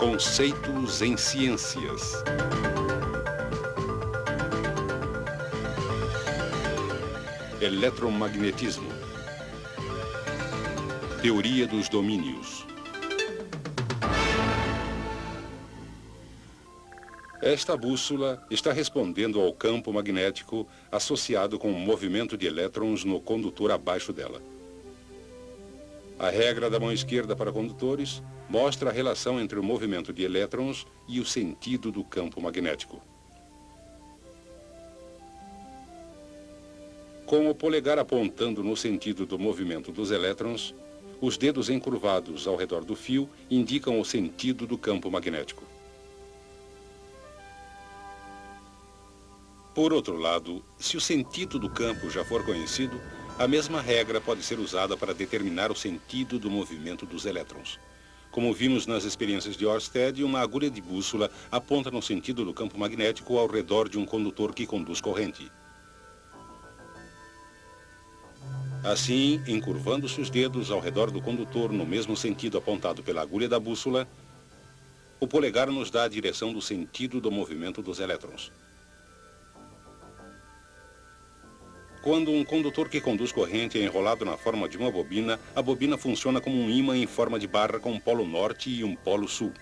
Conceitos em ciências. Eletromagnetismo. Teoria dos domínios. Esta bússola está respondendo ao campo magnético associado com o movimento de elétrons no condutor abaixo dela. A regra da mão esquerda para condutores mostra a relação entre o movimento de elétrons e o sentido do campo magnético. Com o polegar apontando no sentido do movimento dos elétrons, os dedos encurvados ao redor do fio indicam o sentido do campo magnético. Por outro lado, se o sentido do campo já for conhecido, a mesma regra pode ser usada para determinar o sentido do movimento dos elétrons. Como vimos nas experiências de Ørsted, uma agulha de bússola aponta no sentido do campo magnético ao redor de um condutor que conduz corrente. Assim, encurvando-se os dedos ao redor do condutor no mesmo sentido apontado pela agulha da bússola, o polegar nos dá a direção do sentido do movimento dos elétrons. Quando um condutor que conduz corrente é enrolado na forma de uma bobina, a bobina funciona como um ímã em forma de barra com um polo norte e um polo sul.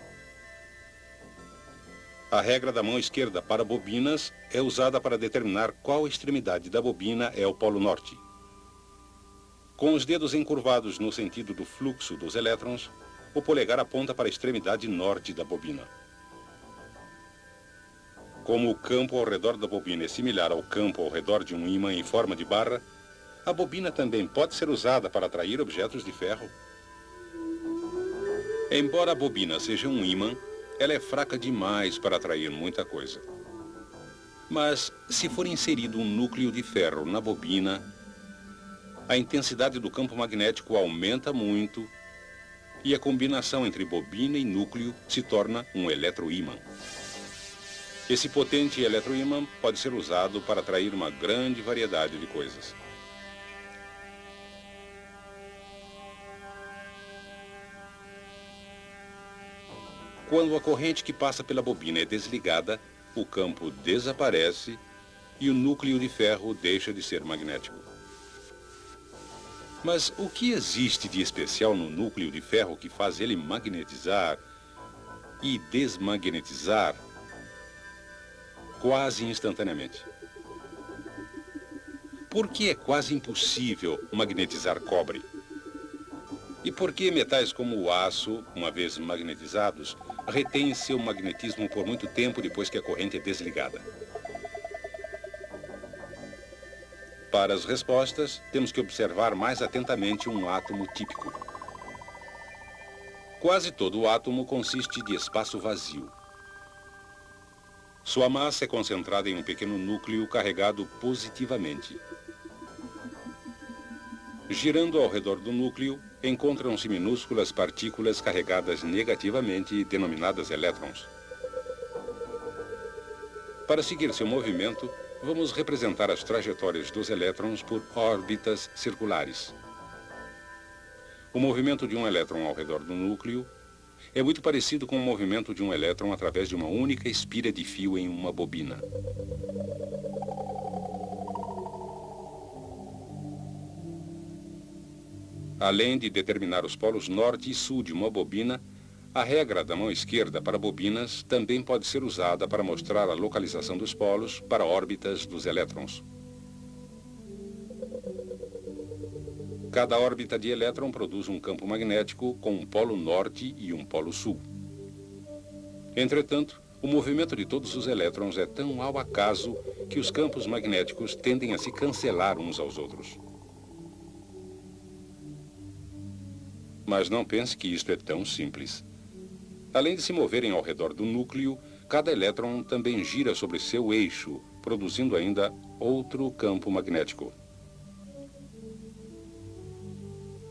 A regra da mão esquerda para bobinas é usada para determinar qual extremidade da bobina é o polo norte. Com os dedos encurvados no sentido do fluxo dos elétrons, o polegar aponta para a extremidade norte da bobina. Como o campo ao redor da bobina é similar ao campo ao redor de um ímã em forma de barra, a bobina também pode ser usada para atrair objetos de ferro. Embora a bobina seja um ímã, ela é fraca demais para atrair muita coisa. Mas, se for inserido um núcleo de ferro na bobina, a intensidade do campo magnético aumenta muito e a combinação entre bobina e núcleo se torna um eletroímã. Esse potente eletroímã pode ser usado para atrair uma grande variedade de coisas. Quando a corrente que passa pela bobina é desligada, o campo desaparece e o núcleo de ferro deixa de ser magnético. Mas o que existe de especial no núcleo de ferro que faz ele magnetizar e desmagnetizar quase instantaneamente? Por que é quase impossível magnetizar cobre? E por que metais como o aço, uma vez magnetizados, retêm seu magnetismo por muito tempo depois que a corrente é desligada? Para as respostas, temos que observar mais atentamente um átomo típico. Quase todo o átomo consiste de espaço vazio. Sua massa é concentrada em um pequeno núcleo carregado positivamente. Girando ao redor do núcleo, encontram-se minúsculas partículas carregadas negativamente, denominadas elétrons. Para seguir seu movimento, vamos representar as trajetórias dos elétrons por órbitas circulares. O movimento de um elétron ao redor do núcleo é muito parecido com o movimento de um elétron através de uma única espira de fio em uma bobina. Além de determinar os polos norte e sul de uma bobina, a regra da mão esquerda para bobinas também pode ser usada para mostrar a localização dos polos para órbitas dos elétrons. Cada órbita de elétron produz um campo magnético com um polo norte e um polo sul. Entretanto, o movimento de todos os elétrons é tão ao acaso que os campos magnéticos tendem a se cancelar uns aos outros. Mas não pense que isto é tão simples. Além de se moverem ao redor do núcleo, cada elétron também gira sobre seu eixo, produzindo ainda outro campo magnético.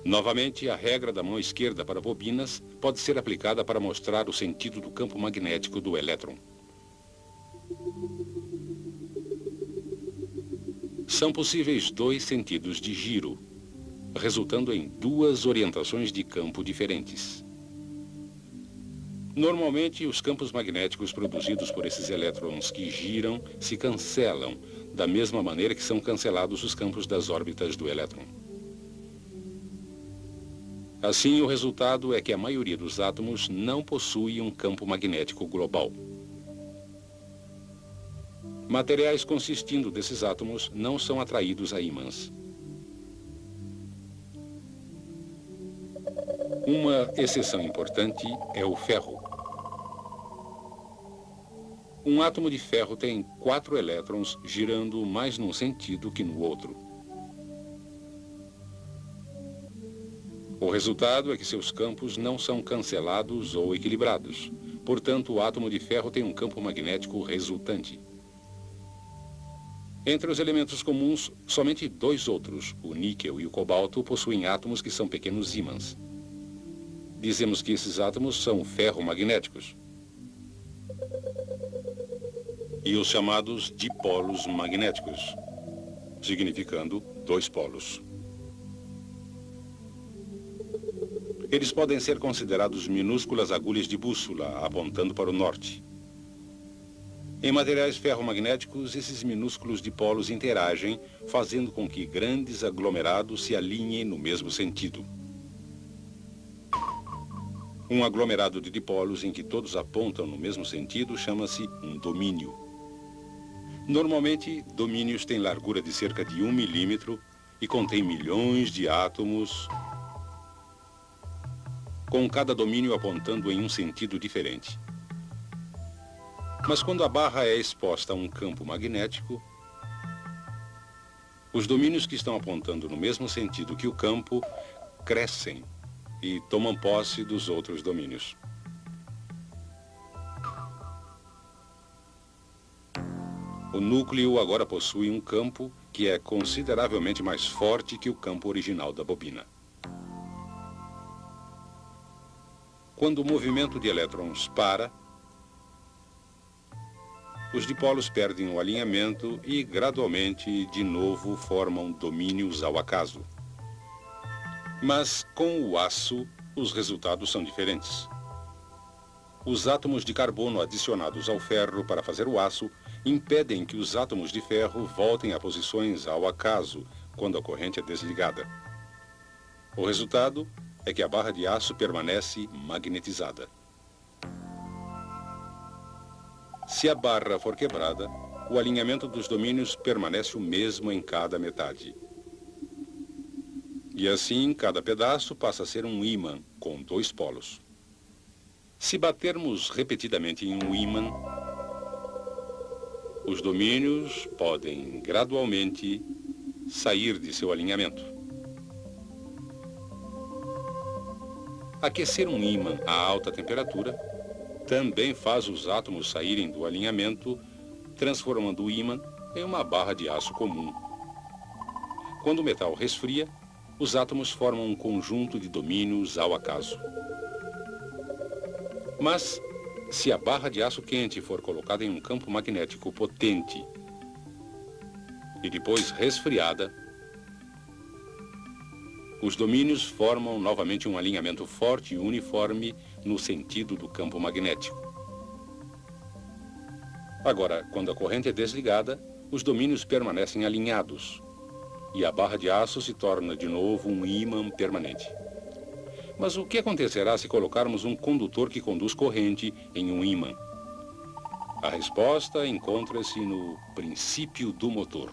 Novamente, a regra da mão esquerda para bobinas pode ser aplicada para mostrar o sentido do campo magnético do elétron. São possíveis dois sentidos de giro, resultando em duas orientações de campo diferentes. Normalmente, os campos magnéticos produzidos por esses elétrons que giram se cancelam, da mesma maneira que são cancelados os campos das órbitas do elétron. Assim, o resultado é que a maioria dos átomos não possui um campo magnético global. Materiais consistindo desses átomos não são atraídos a ímãs. Uma exceção importante é o ferro. Um átomo de ferro tem 4 elétrons girando mais num sentido que no outro. O resultado é que seus campos não são cancelados ou equilibrados. Portanto, o átomo de ferro tem um campo magnético resultante. Entre os elementos comuns, somente 2 outros, o níquel e o cobalto, possuem átomos que são pequenos ímãs. Dizemos que esses átomos são ferromagnéticos. E os chamados dipolos magnéticos, significando 2 polos. Eles podem ser considerados minúsculas agulhas de bússola, apontando para o norte. Em materiais ferromagnéticos, esses minúsculos dipolos interagem, fazendo com que grandes aglomerados se alinhem no mesmo sentido. Um aglomerado de dipolos em que todos apontam no mesmo sentido chama-se um domínio. Normalmente, domínios têm largura de cerca de 1 milímetro e contêm milhões de átomos, com cada domínio apontando em um sentido diferente. Mas quando a barra é exposta a um campo magnético, os domínios que estão apontando no mesmo sentido que o campo crescem e tomam posse dos outros domínios. O núcleo agora possui um campo que é consideravelmente mais forte que o campo original da bobina. Quando o movimento de elétrons para, os dipolos perdem o alinhamento e, gradualmente, de novo formam domínios ao acaso. Mas, com o aço, os resultados são diferentes. Os átomos de carbono adicionados ao ferro para fazer o aço impedem que os átomos de ferro voltem a posições ao acaso quando a corrente é desligada. O resultado é que a barra de aço permanece magnetizada. Se a barra for quebrada, o alinhamento dos domínios permanece o mesmo em cada metade. E assim, cada pedaço passa a ser um ímã com 2 polos. Se batermos repetidamente em um ímã, os domínios podem gradualmente sair de seu alinhamento. Aquecer um ímã a alta temperatura também faz os átomos saírem do alinhamento, transformando o ímã em uma barra de aço comum. Quando o metal resfria, os átomos formam um conjunto de domínios ao acaso. Mas, se a barra de aço quente for colocada em um campo magnético potente e depois resfriada, os domínios formam novamente um alinhamento forte e uniforme no sentido do campo magnético. Agora, quando a corrente é desligada, os domínios permanecem alinhados e a barra de aço se torna de novo um ímã permanente. Mas o que acontecerá se colocarmos um condutor que conduz corrente em um ímã? A resposta encontra-se no princípio do motor.